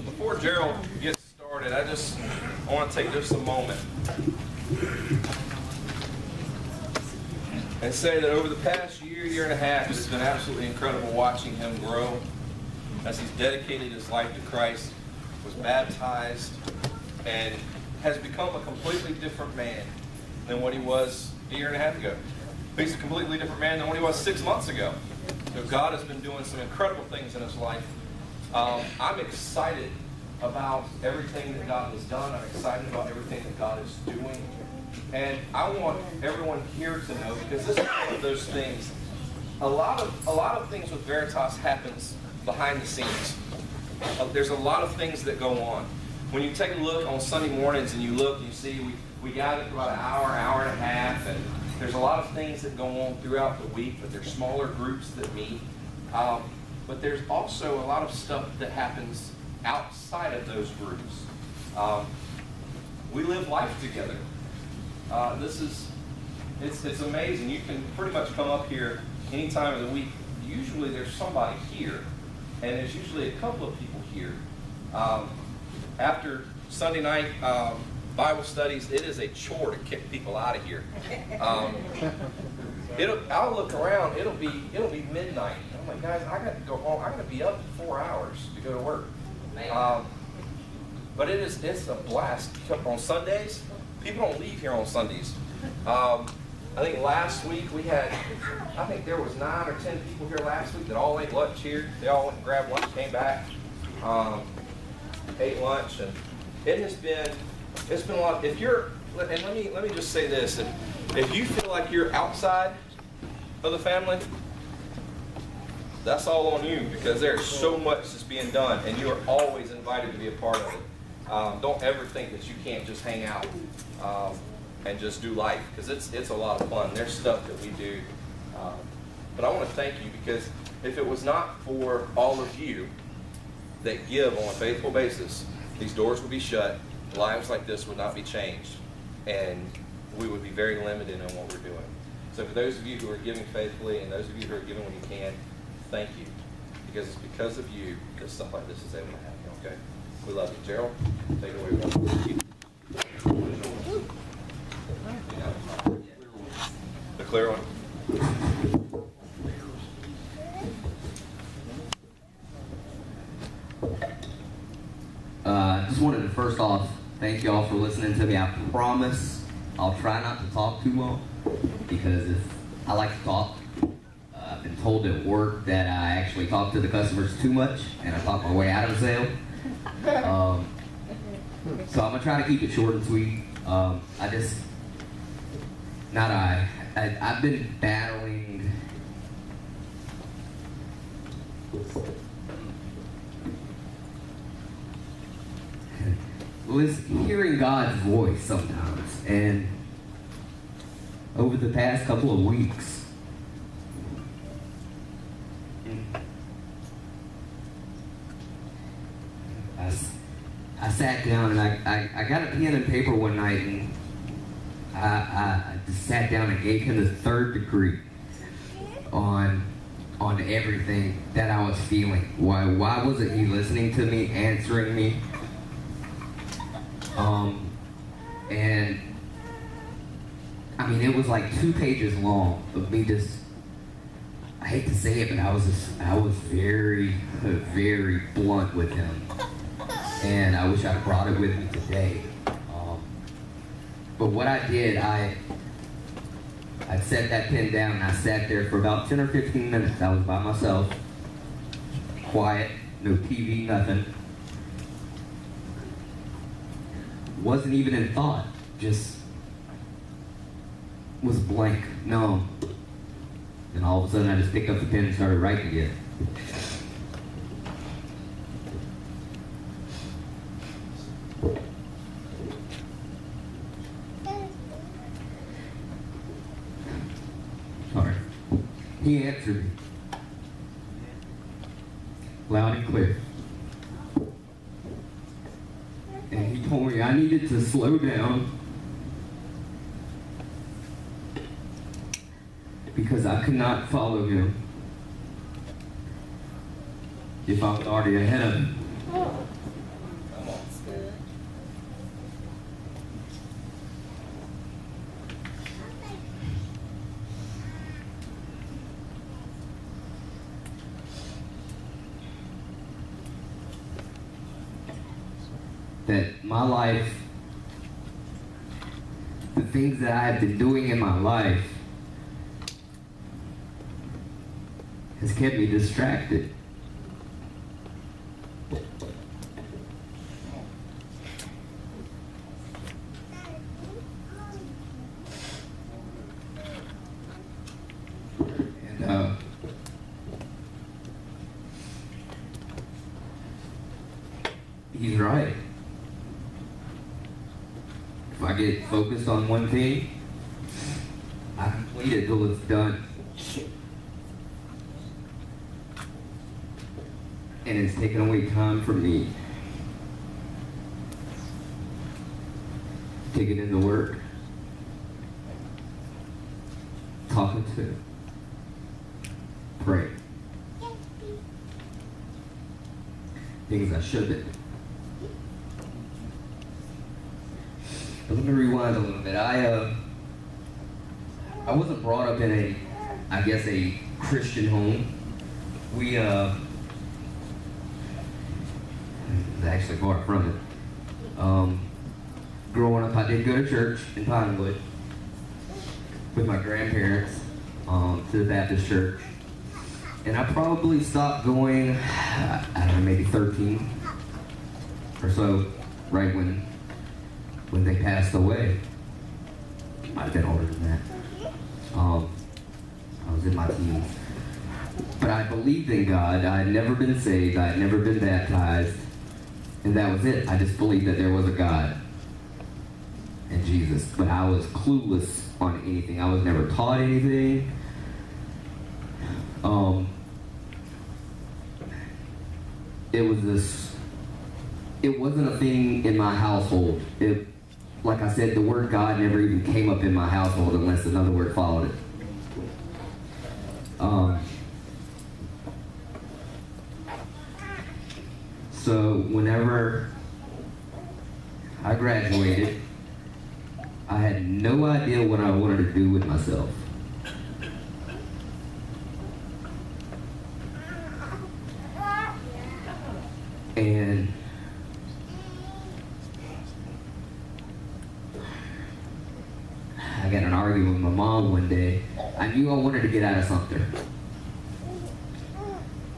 Before Gerald gets started, I want to take just a moment and say that over the past year and a half, it's been absolutely incredible watching him grow as he's dedicated his life to Christ, was baptized, and has become a completely different man than what he was a year and a half ago. He's a completely different man than what he was 6 months ago. So God has been doing some incredible things in his life. I'm excited about everything that God has done. I'm excited about everything that God is doing. And I want everyone here to know, because this is one of those things, a lot of things with Veritas happens behind the scenes. There's a lot of things that go on. When you take a look on Sunday mornings and you look, you see we gather for about an hour and a half, and there's a lot of things that go on throughout the week, but there's smaller groups that meet. But there's also a lot of stuff that happens outside of those groups. We live life together. It's amazing. You can pretty much come up here any time of the week. Usually there's somebody here, and there's usually a couple of people here. After Sunday night Bible studies, it is a chore to kick people out of here. I'll look around. It'll be midnight. I'm like, guys, I got to go home. I got to be up in 4 hours to go to work. But it's a blast. On Sundays, people don't leave here on Sundays. I think last week there was 9 or 10 people here last week that all ate lunch here. They all went and grabbed lunch, came back, ate lunch, and it's been a lot. And let me just say this: if you feel like you're outside of the family, that's all on you, because there's so much that's being done, and you are always invited to be a part of it. Don't ever think that you can't just hang out and just do life, because it's a lot of fun. There's stuff that we do. But I want to thank you, because if it was not for all of you that give on a faithful basis, these doors would be shut, lives like this would not be changed, and we would be very limited in what we're doing. So for those of you who are giving faithfully, and those of you who are giving when you can, thank you, because it's because of you that stuff like this is able to happen, okay? We love you. Gerald, take it away. The clear one. Just wanted to first off thank y'all for listening to me. I promise I'll try not to talk too long, because if I like to talk, I've been told at work that I actually talk to the customers too much and I talk my way out of a sale. So I'm gonna try to keep it short and sweet. I've been battling hearing God's voice sometimes, and over the past couple of weeks, I sat down and I got a pen and paper one night, and I just sat down and gave him the 3rd degree on everything that I was feeling. Why wasn't he listening to me, answering me? And I mean, it was like 2 pages long of me just, I hate to say it, but I was very, very blunt with him. And I wish I'd brought it with me today. But what I did, I set that pen down and I sat there for about 10 or 15 minutes. I was by myself, quiet, no TV, nothing. Wasn't even in thought, just was blank, numb. And all of a sudden I just picked up the pen and started writing again. Sorry. He answered me. Loud and clear. And he told me I needed to slow down because I could not follow him if I was already ahead of him. Come on. That my life, the things that I have been doing in my life, has kept me distracted. And he's right. If I get focused on one thing, I complete it till it's done. And it's taken away time from me. Taking in the Word. Talking to. Pray. Things I shouldn't. But let me rewind a little bit. I wasn't brought up in a Christian home. We actually far from it. Growing up, I did go to church in Pinewood with my grandparents to the Baptist church. And I probably stopped going, I don't know, maybe 13 or so, right when they passed away. Might have been older than that. I was in my teens. But I believed in God. I had never been saved. I had never been baptized. And that was it. I just believed that there was a God and Jesus. But I was clueless on anything. I was never taught anything. It wasn't a thing in my household. Like I said, the word God never even came up in my household unless another word followed it. So whenever I graduated, I had no idea what I wanted to do with myself. And I got in an argument with my mom one day. I knew I wanted to get out of Sumter.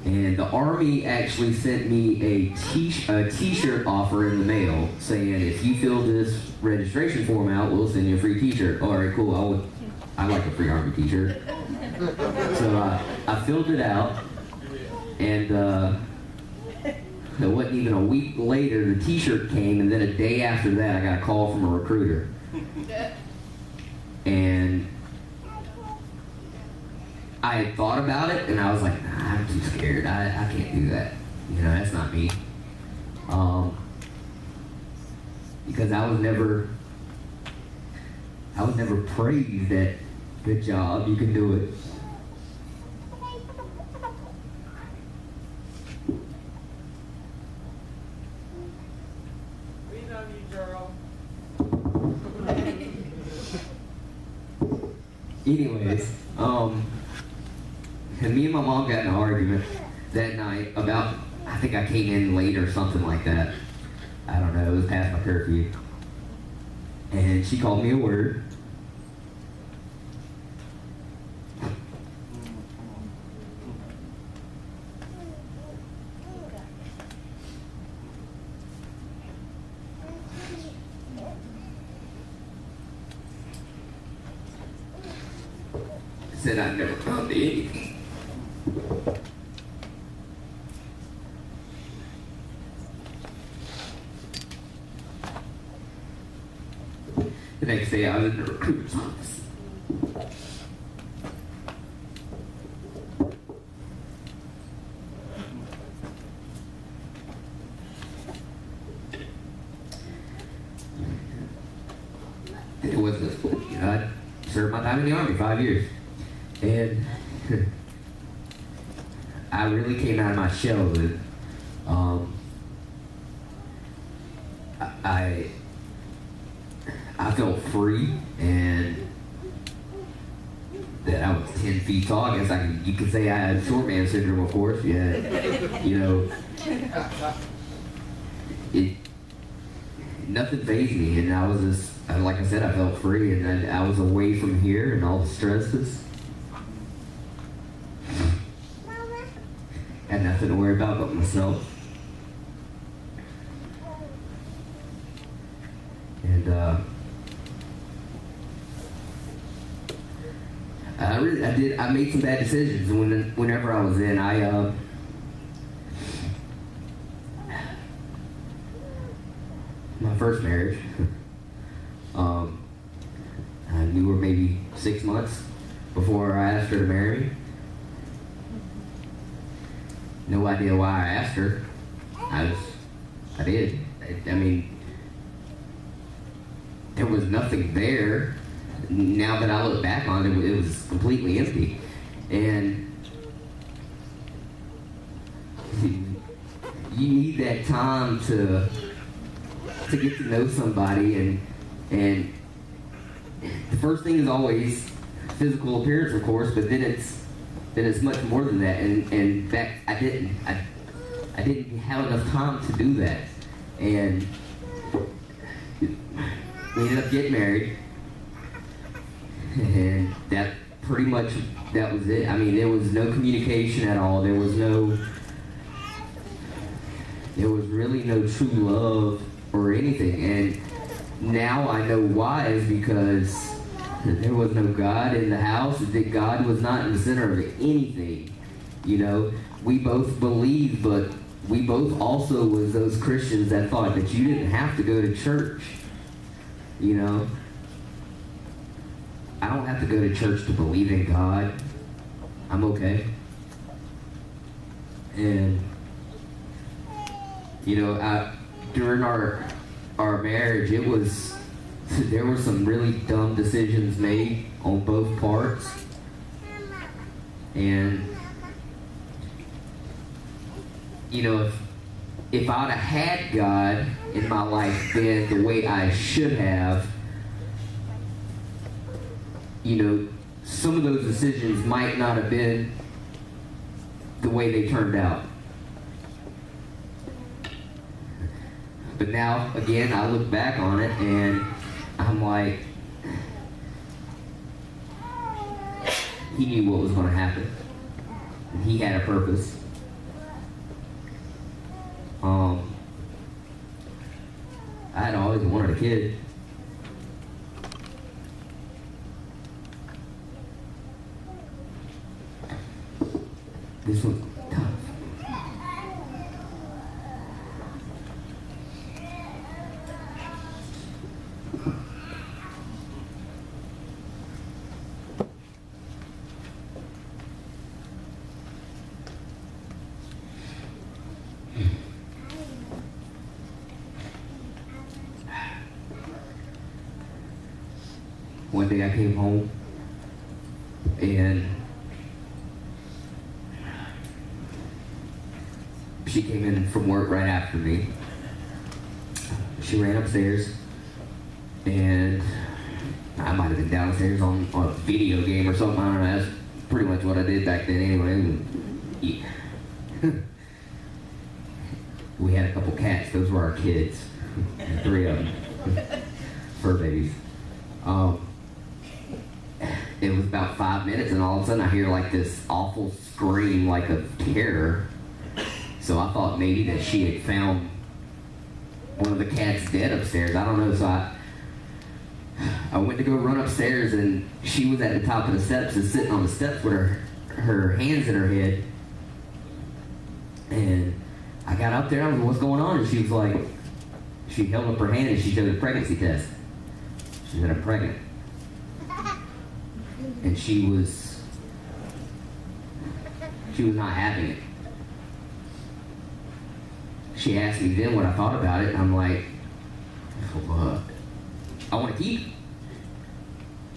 And the Army actually sent me a t-shirt offer in the mail saying, if you fill this registration form out, we'll send you a free t-shirt. All right, cool. I like a free Army t-shirt. So I filled it out, and it wasn't even a week later, the t-shirt came, and then a day after that, I got a call from a recruiter. And I had thought about it, and I was like, nah, I'm too scared. I can't do that. You know, that's not me. Because I was never praised at good job, you can do it. We love you, Gerald. Anyways, and me and my mom got in an argument that night about, I think I came in late or something like that. I don't know, it was past my curfew. And she called me a word. Said I'd never come to anything. The next day I was in the recruiter's office. It wasn't, you know, I served my time in the Army, 5 years. And I really came out of my shell with I felt free, and that I was 10 feet tall. I guess you could say I had short man syndrome, of course. Yeah, nothing fazed me, and I was just, like I said, I felt free, and I was away from here and all the stresses. Had nothing to worry about but myself. And I made some bad decisions whenever I was in. My first marriage, I knew her maybe 6 months before I asked her to marry me. No idea why I asked her. I did. I mean, there was nothing there. Now that I look back on it, it was completely empty. And you need that time to get to know somebody, and the first thing is always physical appearance, of course, but then it's much more than that. And that I didn't have enough time to do that, and we ended up getting married, and that pretty much that was it. I mean, there was no communication at all. There was really no true love or anything. And now I know why, is because there was no God in the house. That God was not in the center of anything. We both believed, but we both also was those Christians that thought that you didn't have to go to church. I don't have to go to church to believe in God. I'm okay. And during our marriage, there were some really dumb decisions made on both parts. And if I'd have had God in my life then the way I should have, some of those decisions might not have been the way they turned out. But now, again, I look back on it and I'm like, he knew what was going to happen. And he had a purpose. I had always wanted a kid. This was tough. One day I came home and she came in from work right after me. She ran upstairs and I might have been downstairs on a video game or something. I don't know. That's pretty much what I did back then anyway. Yeah. We had a couple cats. Those were our kids. 3 of them. Fur babies. It was about 5 minutes and all of a sudden I hear like this awful scream like of terror. So I thought maybe that she had found one of the cats dead upstairs. I don't know. So I went to go run upstairs and she was at the top of the steps and sitting on the steps with her hands in her head. And I got up there and I was like, what's going on? And she was like, she held up her hand and she showed a pregnancy test. She said, I'm pregnant. And she was not having it. She asked me then what I thought about it, and I'm like, what? I want to keep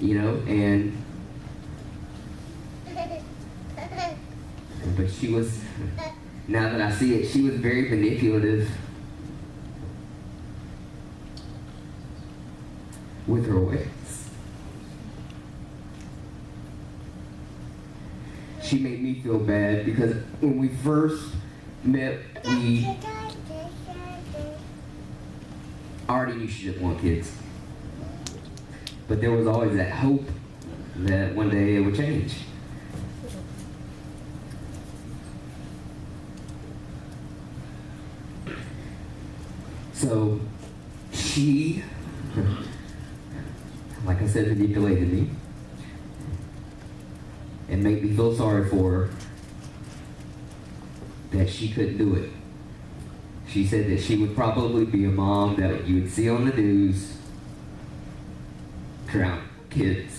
it. And but she was, now that I see it, she was very manipulative. with her ways. She made me feel bad because when we first met, we already knew she didn't want kids. But there was always that hope that one day it would change. So she, like I said, manipulated me and made me feel sorry for her that she couldn't do it. She said that she would probably be a mom that you would see on the news drown kids.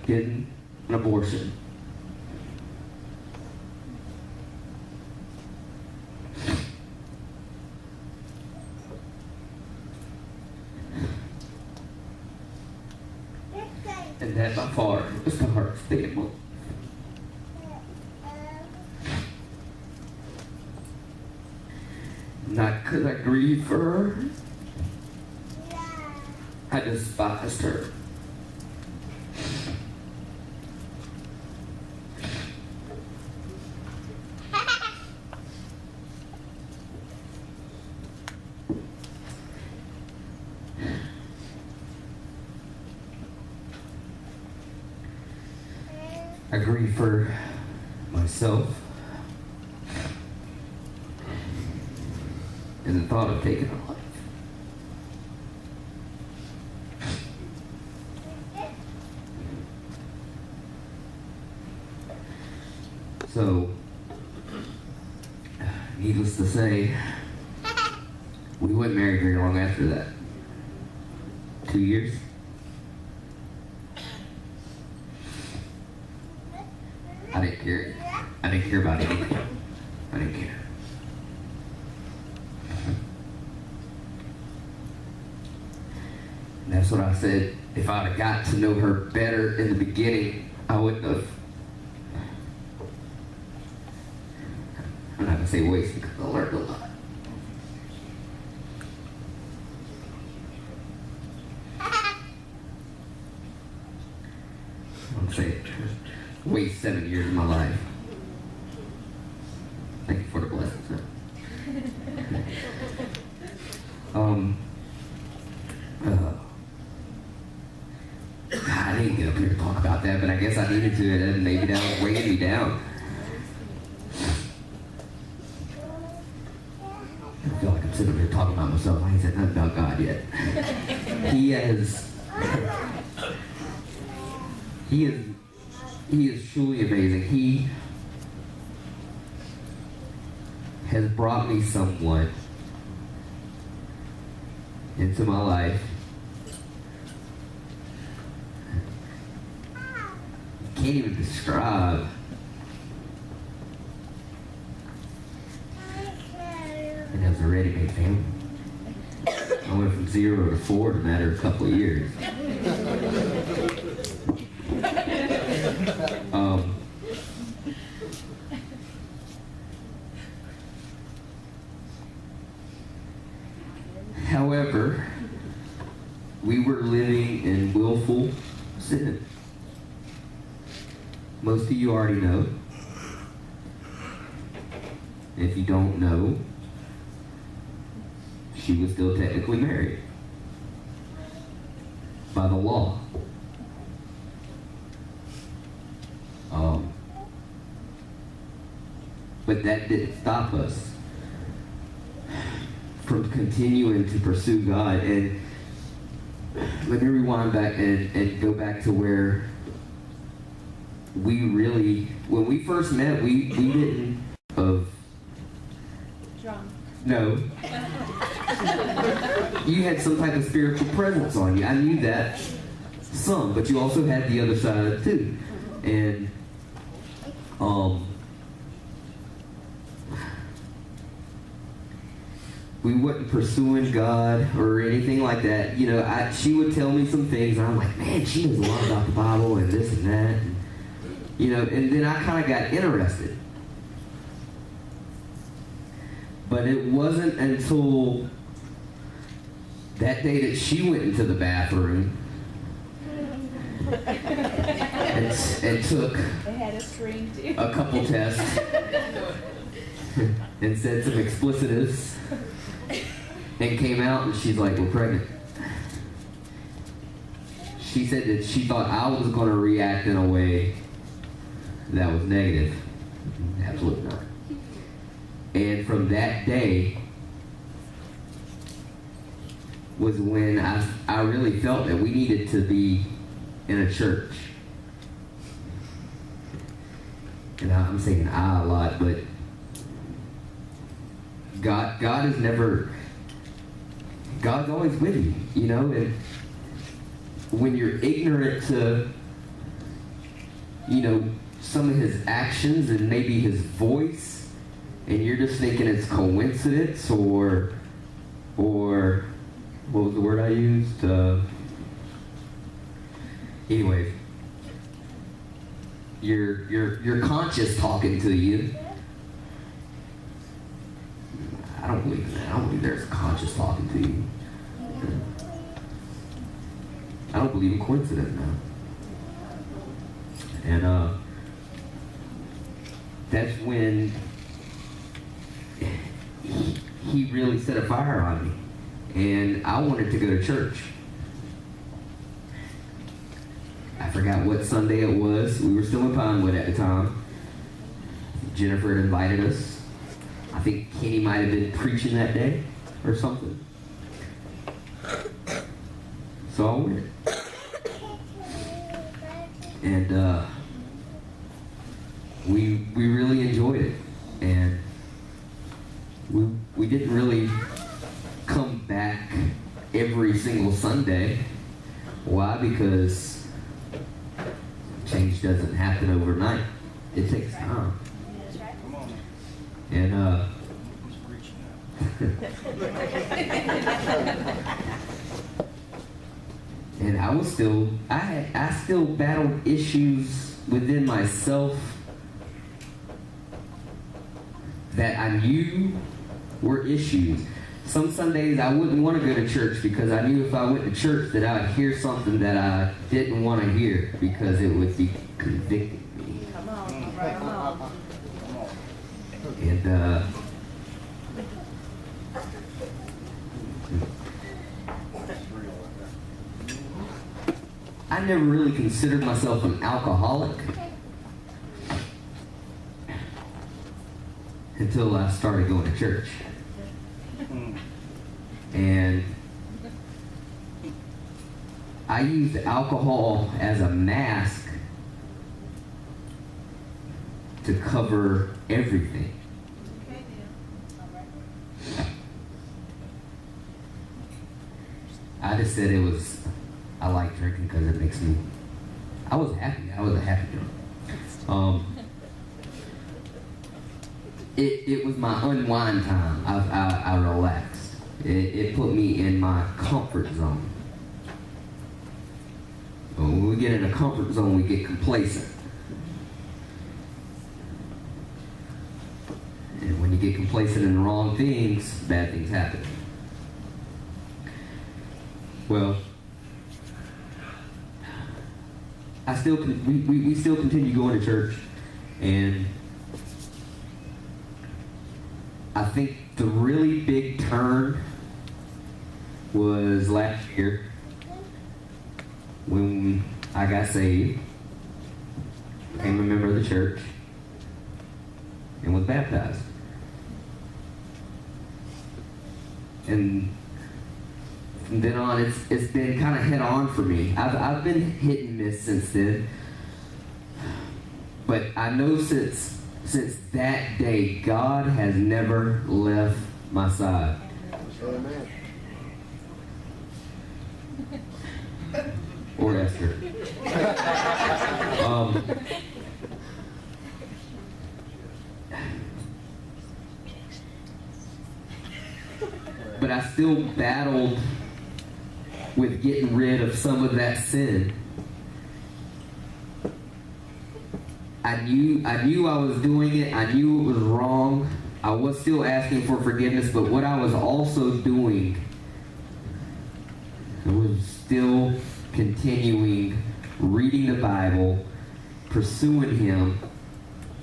Getting an abortion. And that by far was the hardest thing in my life. Not because I grieved for her. I despised her. I grieve for myself and the thought of taking her life. So, needless to say, we weren't married very long after that. 2 years. I didn't care. I didn't care about anything. I didn't care. And that's what I said. If I'd have got to know her better in the beginning, I wouldn't have. I'm not going to say wasted because I learned a lot. I'm saying waste 7 years of my life. Thank you for the blessings, sir. I didn't get up here to talk about that, but I guess I needed to, and maybe that was weighing me down. I feel like I'm sitting here talking about myself. I ain't said nothing about God yet. He is truly amazing. He has brought me someone into my life. Can't even describe. And as a ready-made family. I went from 0 to 4 in a matter of a couple of years. However, we were living in willful sin. Most of you already know. If you don't know, she was still technically married by the law. But that didn't stop us from continuing to pursue God. And let me rewind back and go back to where we really, when we first met, we didn't drunk. No. You had some type of spiritual presence on you. I knew that some, but you also had the other side too. And we wasn't pursuing God or anything like that. You know, she would tell me some things, and I'm like, man, she knows a lot about the Bible and this and that. And, and then I kind of got interested. But it wasn't until that day that she went into the bathroom and took a couple tests and said some explicitives and came out, and she's like, we're pregnant. She said that she thought I was going to react in a way that was negative. Absolutely not. And from that day was when I really felt that we needed to be in a church. And I'm saying I a lot, but God is never, God's always with you, and when you're ignorant to, some of his actions and maybe his voice, and you're just thinking it's coincidence or what was the word I used? Anyways, your conscience talking to you. I don't believe in that. I don't believe there's a conscience talking to you. I don't believe in coincidence now. And that's when he really set a fire on me. And I wanted to go to church. I forgot what Sunday it was. We were still in Pinewood at the time. Jennifer had invited us. I think Kenny might have been preaching that day or something. So I went. And we really enjoyed it. And we didn't really come back every single Sunday. Why? Because change doesn't happen overnight. It takes time. And and I still battled issues within myself that I knew were issues. Some Sundays I wouldn't want to go to church because I knew if I went to church that I would hear something that I didn't want to hear because it would be convicting me. Come on, right on. And I never really considered myself an alcoholic until I started going to church. And I used alcohol as a mask to cover everything. I just said I like drinking because it makes me, I was happy. I was a happy drunk. It was my unwind time. I relaxed. It put me in my comfort zone. When we get in a comfort zone, we get complacent. And when you get complacent in the wrong things, bad things happen. Well, we still continue going to church, and I think the really big turn was last year when I got saved, became a member of the church, and was baptized. And from then on, it's been kind of head on for me. I've been hit and miss since then, but I know since that day, God has never left my side. Amen. Or Esther. But I still battled with getting rid of some of that sin. I knew I was doing it. I knew it was wrong. I was still asking for forgiveness, but what I was also doing was still continuing reading the Bible, pursuing Him,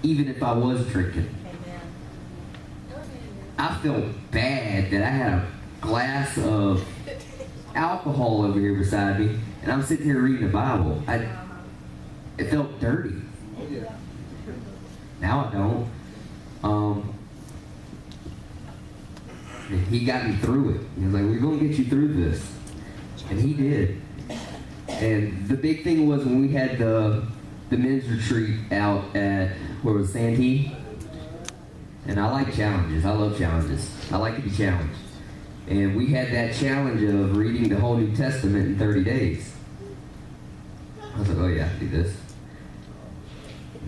even if I was drinking. I felt bad that I had a glass of alcohol over here beside me, and I'm sitting here reading the Bible. It felt dirty. Now I don't. He got me through it. He was like, "We're going to get you through this," and He did. And the big thing was when we had the men's retreat out at where was Santee. And I like challenges. I love challenges. I like to be challenged. And we had that challenge of reading the whole New Testament in 30 days. I was like, oh yeah, I can do this.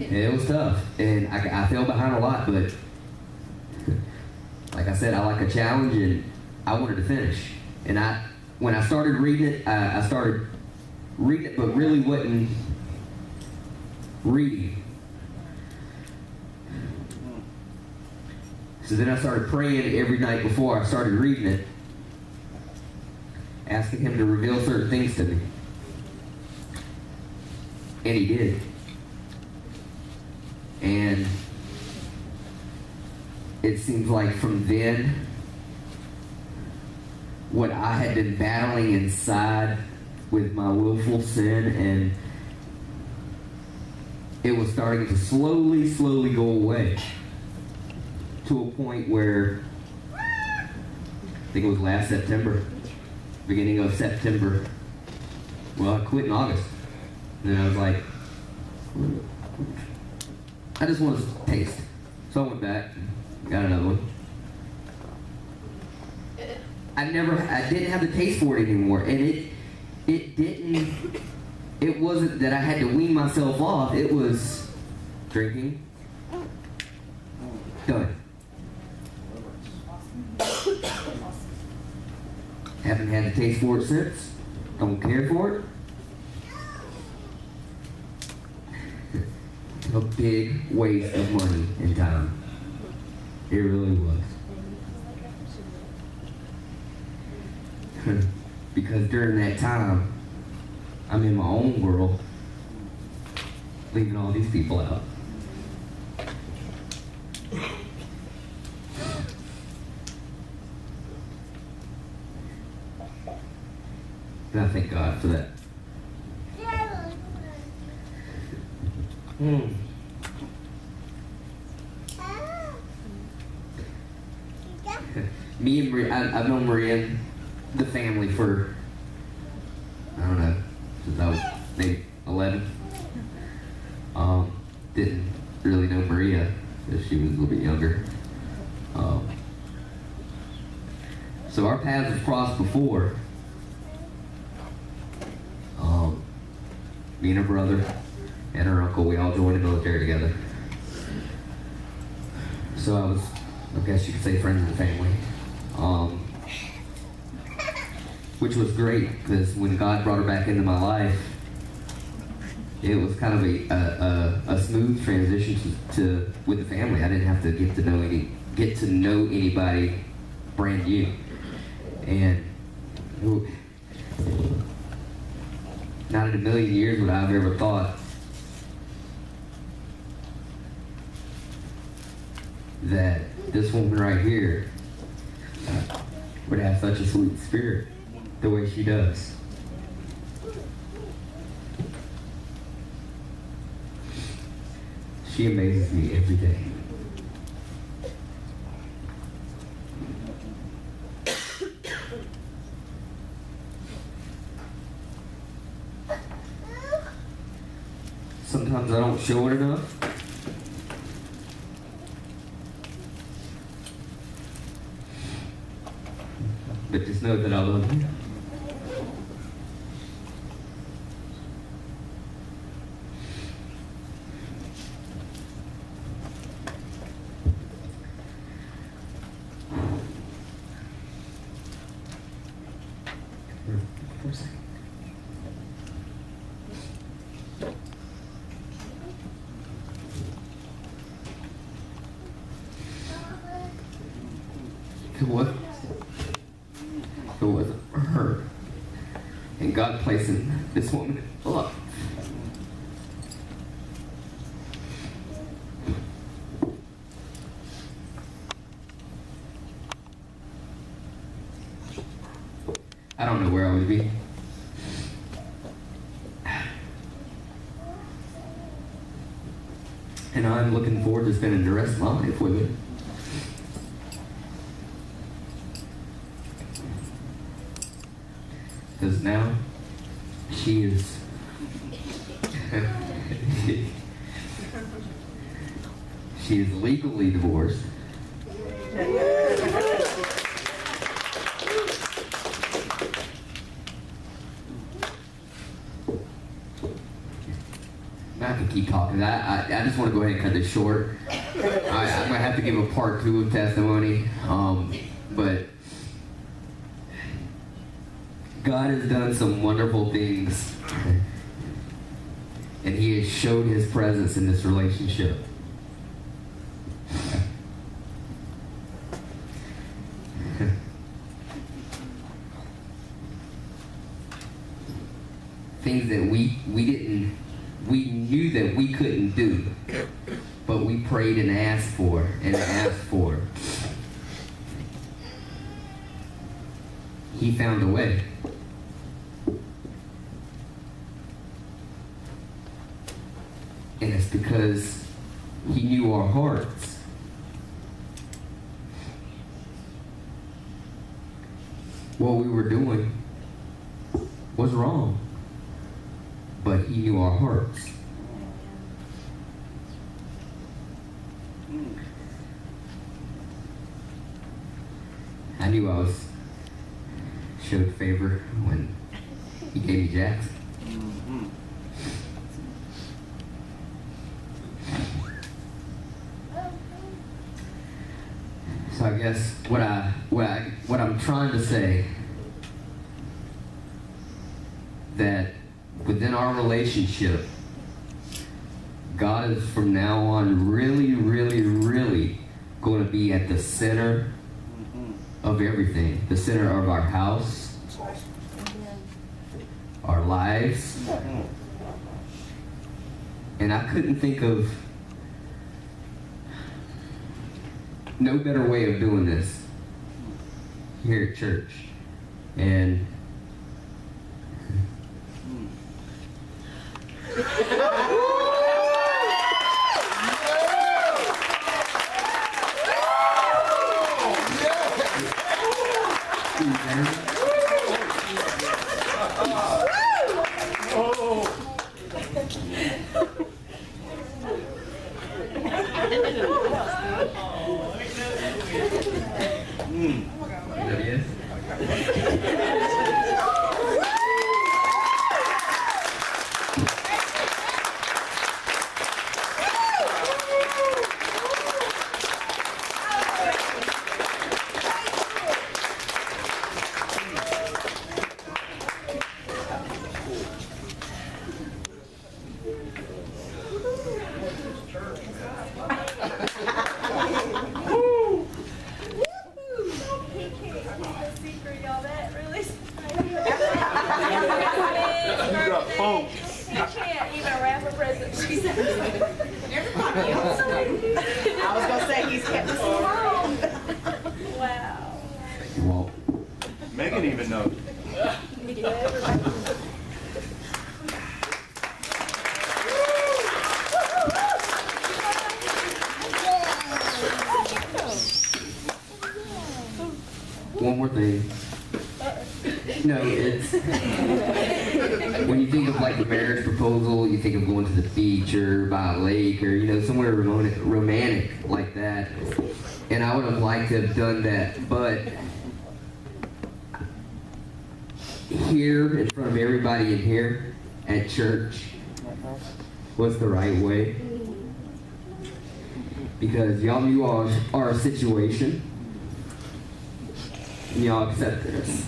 And it was tough. And I fell behind a lot, but like I said, I like a challenge and I wanted to finish. And when I started reading it, I started reading it, but really wasn't reading. So then I started praying every night before I started reading it, asking Him to reveal certain things to me. And He did. And it seems like from then, what I had been battling inside with my willful sin, and it was starting to slowly go away. To a point where, I think it was last September, beginning of September. Well, I quit in August. And then I was like, I just want to taste. So I went back, got another one. I didn't have the taste for it anymore. And it wasn't that I had to wean myself off. It was drinking. Done. Haven't had the taste for it since. Don't care for it. A big waste of money and time. It really was. Because during that time, I'm in my own world, leaving all these people out. And I thank God for that. Me and Maria, I've known Maria and the family for, I don't know, since I was maybe 11. Didn't really know Maria because she was a little bit younger. So our paths have crossed before. Me and her brother and her uncle, we all joined the military together. So I was, I guess you could say, friends of the family. Which was great, because when God brought her back into my life, it was kind of a smooth transition with the family. I didn't have to get to know anybody brand new. And not in a million years would I have ever thought that this woman right here would have such a sweet spirit the way she does. She amazes me every day. Sometimes I don't show it enough. But just know that I love you. For a second. It wasn't for her. And God placing this woman in love. I don't know where I would be. And I'm looking forward to spending the rest of my life with her. Because now, she is she is legally divorced. I can keep talking. I just want to go ahead and cut this short. I'm going to have to give a part 2 of testimony. But God has done some wonderful things. And He has showed His presence in this relationship. Things that we knew that we couldn't do, but we prayed and asked for and asked for. He found a way. And it's because He knew our hearts. What we were doing was wrong. But He knew our hearts. I knew I showed favor when He gave me Jackson. So I guess what I'm trying to say, that within our relationship, God is from now on really, really, really going to be at the center of everything. The center of our house, our lives. And I couldn't think of no better way of doing this here at church. And one more thing. No, it's when you think of like a marriage proposal, you think of going to the beach or by a lake or somewhere romantic like that. And I would have liked to have done that, but here in front of everybody in here at church was the right way, because y'all knew our situation. And y'all accepted us.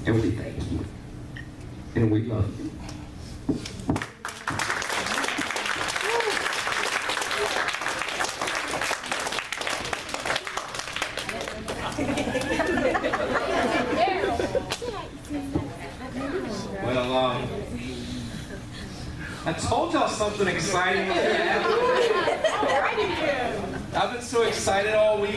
And we thank you. And we love you. I told y'all something exciting was going to happen. I've been so excited all week.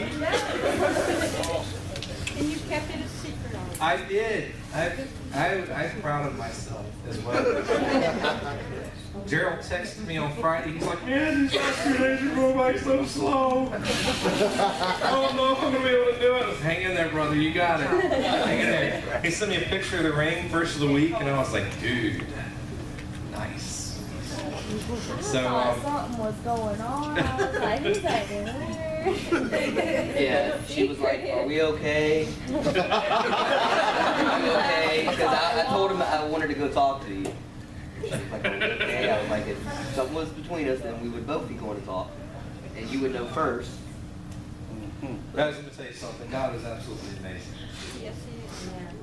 And you kept it a secret all week. I did. I'm proud of myself as well. Gerald texted me on Friday. He's like, man, these last 2 days are going by so slow. I don't know if I'm going to be able to do it. Hang in there, brother. You got it. Hang in there. He sent me a picture of the rain first of the week, and I was like, dude, nice. So, something was going on. I was like, who's that girl? Yeah, she was like, are we okay? Are we okay? Because I told him I wanted to go talk to you. She was like, are we okay? I was like, if something was between us, then we would both be going to talk. And you would know first. guys, let me tell you something. God is absolutely amazing. Yes, it is.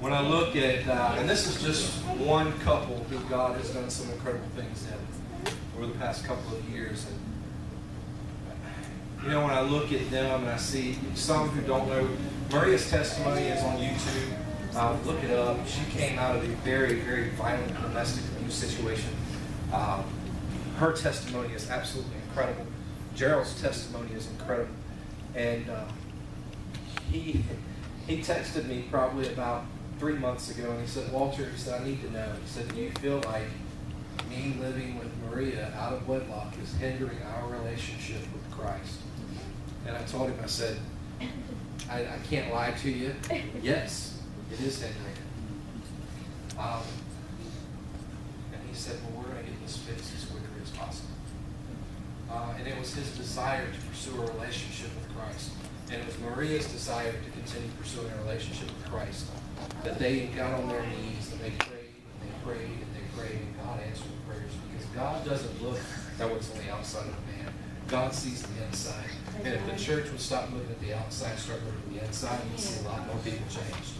When I look at, and this is just one couple who God has done some incredible things in over the past couple of years. And you know, when I look at them and I see some who don't know, Maria's testimony is on YouTube. Look it up. She came out of a very, very violent domestic abuse situation. Her testimony is absolutely incredible. Gerald's testimony is incredible. And he texted me probably about 3 months ago, and he said, Walter, he said, I need to know. He said, do you feel like me living with Maria out of wedlock is hindering our relationship with Christ? And I told him, I said, I can't lie to you. Yes, it is hindering. And he said, well, we're going to get this fixed as quickly as possible. And it was his desire to pursue a relationship with Christ. And it was Maria's desire to continue pursuing a relationship with Christ. That they got on their knees and they prayed and they prayed and they prayed, and God answered the prayers. Because God doesn't look at what's on the outside of a man. God sees the inside. And if the church would stop looking at the outside and start looking at the inside, we'd see a lot more people changed.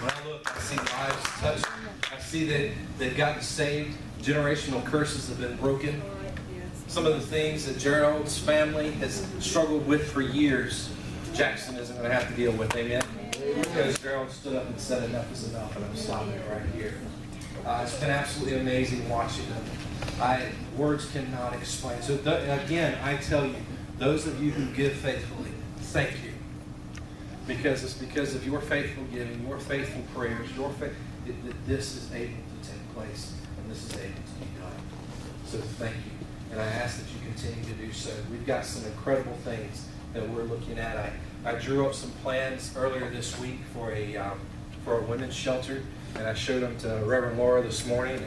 When I look, I see lives touched. I see that they've gotten saved. Generational curses have been broken. Some of the things that Gerald's family has struggled with for years, Jackson isn't going to have to deal with. Amen? Because Gerald stood up and said enough is enough, and I'm stopping it right here. It's been absolutely amazing watching them. Words cannot explain. So again, I tell you, those of you who give faithfully, thank you. Because it's because of your faithful giving, your faithful prayers, your faith, that this is able to take place, and this is able to be done. So thank you. And I ask that you continue to do so. We've got some incredible things that we're looking at. I drew up some plans earlier this week for a women's shelter, and I showed them to Reverend Laura this morning.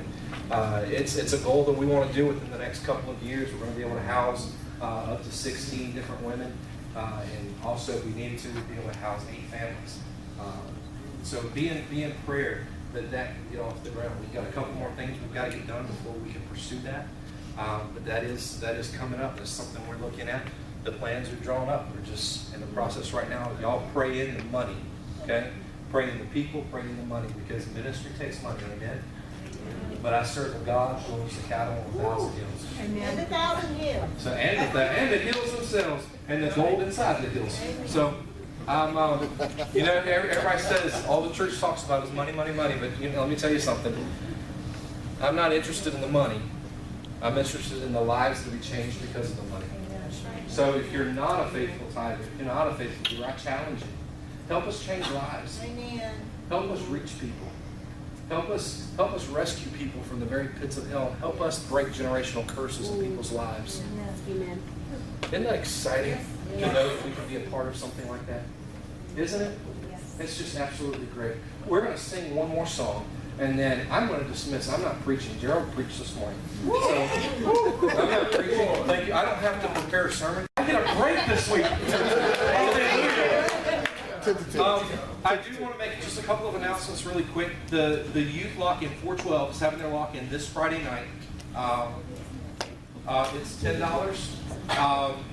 And it's a goal that we want to do within the next couple of years. We're going to be able to house up to 16 different women, and also, if we needed to, we'd be able to house 8 families. So be in prayer that can get off the ground. We've got a couple more things we've got to get done before we can pursue that. But that is coming up. That's something we're looking at. The plans are drawn up. We're just in the process right now. Y'all pray in the money, okay? Pray in the people, pray in the money, because ministry takes money, amen? But I serve a God who owns the cattle on 1,000 hills. And 1,000 hills. So and the hills themselves, and the gold inside the hills. So you know, everybody says all the church talks about is money, money, money. But you know, let me tell you something. I'm not interested in the money. I'm interested in the lives that we change because of the money. So if you're not a faithful tither, if you're not a faithful giver, I challenge you. Help us change lives. Amen. Help us reach people. Help us rescue people from the very pits of hell. Help us break generational curses in people's lives. Amen. Isn't that exciting to know that we can be a part of something like that? Isn't it? It's just absolutely great. We're going to sing one more song, and then I'm going to dismiss. I'm not preaching. Gerald preached this morning. So I'm not preaching. Thank you. I don't have to prepare a sermon. I get a break this week. I do want to make just a couple of announcements really quick. The youth lock-in 412 is having their lock-in this Friday night. It's $10.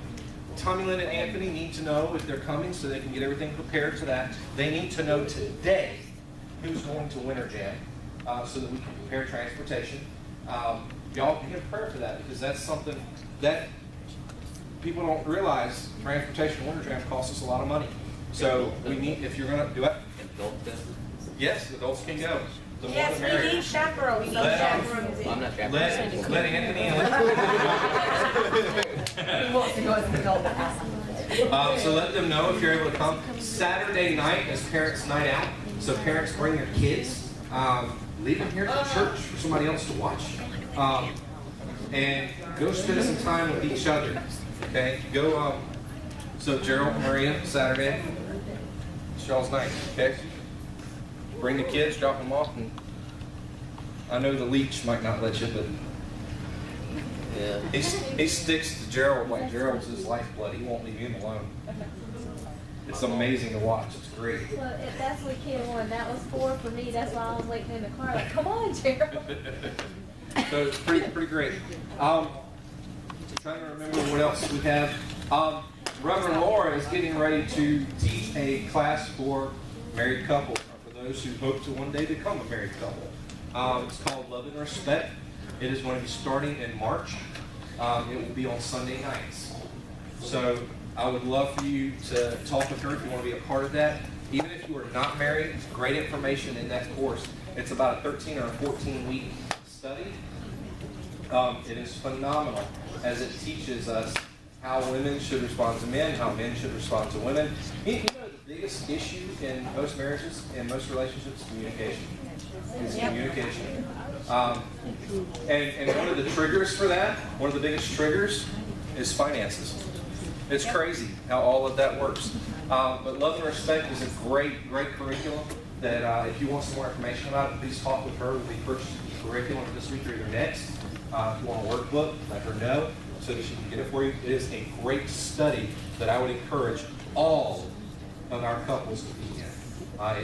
Tommy, Lynn, and Anthony need to know if they're coming so they can get everything prepared for that. They need to know today who's going to Winter Jam so that we can prepare transportation. Y'all be in prayer for that, because that's something that people don't realize. Transportation Winter Jam costs us a lot of money. So we need, if you're going to do it, Yes, adults can go. The more Yes, the we merrier. need chaperones. We need Let- chaperones in. I'm not sure. Let Anthony and He wants to go as an adult. so let them know if you're able to come. Saturday night is parents' night out. So parents bring their kids. Leave them here at the church for somebody else to watch. And go spend some time with each other. Okay? Go, so Gerald and Maria, Saturday. It's y'all's night. Okay? Bring the kids, drop them off, and I know the leech might not let you, but he sticks to Gerald like Gerald's his lifeblood. He won't leave him alone. It's amazing to watch. It's great. Well, if that's what kid one, that was 4 for me. That's why I was waiting in the car. Like, come on, Gerald. So it's pretty great. I'm trying to remember what else we have. Reverend Laura is getting ready to teach a class for married couples, or for those who hope to one day become a married couple. It's called Love and Respect. It is going to be starting in March. It will be on Sunday nights. So I would love for you to talk with her if you want to be a part of that. Even if you are not married, great information in that course. It's about a 13 or a 14-week study. It is phenomenal as it teaches us how women should respond to men, how men should respond to women. You know the biggest issue in most marriages and most relationships is communication. It's communication. And one of the triggers for that, one of the biggest triggers is finances. It's crazy how all of that works. But Love and Respect is a great curriculum that if you want some more information about it, please talk with her. We'll be purchasing the curriculum this week or either next. If you want a workbook, let her know so that she can get it for you. It is a great study that I would encourage all of our couples to be in.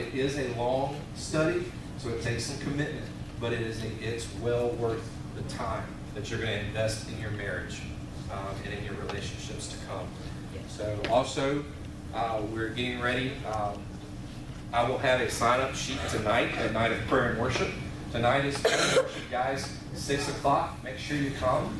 It is a long study, so it takes some commitment, but it's well worth the time that you're going to invest in your marriage and in your relationships to come. So also, we're getting ready. I will have a sign-up sheet tonight, at night of prayer and worship. Tonight is prayer and worship, guys, 6 o'clock. Make sure you come.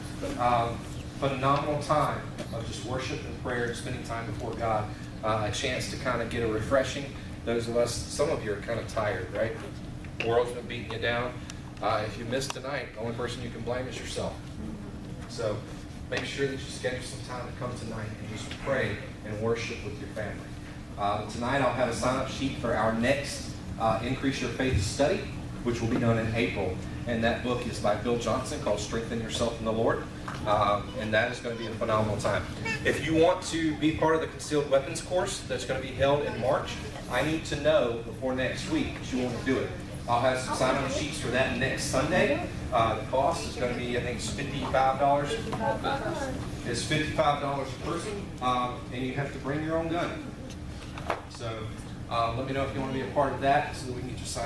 Phenomenal time of just worship and prayer and spending time before God. A chance to kind of get a refreshing. Those of us, some of you are kind of tired, right? The world's been beating you down. If you miss tonight, the only person you can blame is yourself. So make sure that you schedule some time to come tonight and just pray and worship with your family. Tonight I'll have a sign-up sheet for our next Increase Your Faith study, which will be done in April. And that book is by Bill Johnson called Strengthen Yourself in the Lord. And that is going to be a phenomenal time. If you want to be part of the Concealed Weapons course that's going to be held in March, I need to know before next week that you want to do it. I'll have some sign-up sheets for that next Sunday. The cost is going to be, I think it's $55. It's $55 a person, and you have to bring your own gun. So let me know if you want to be a part of that so that we can get you signed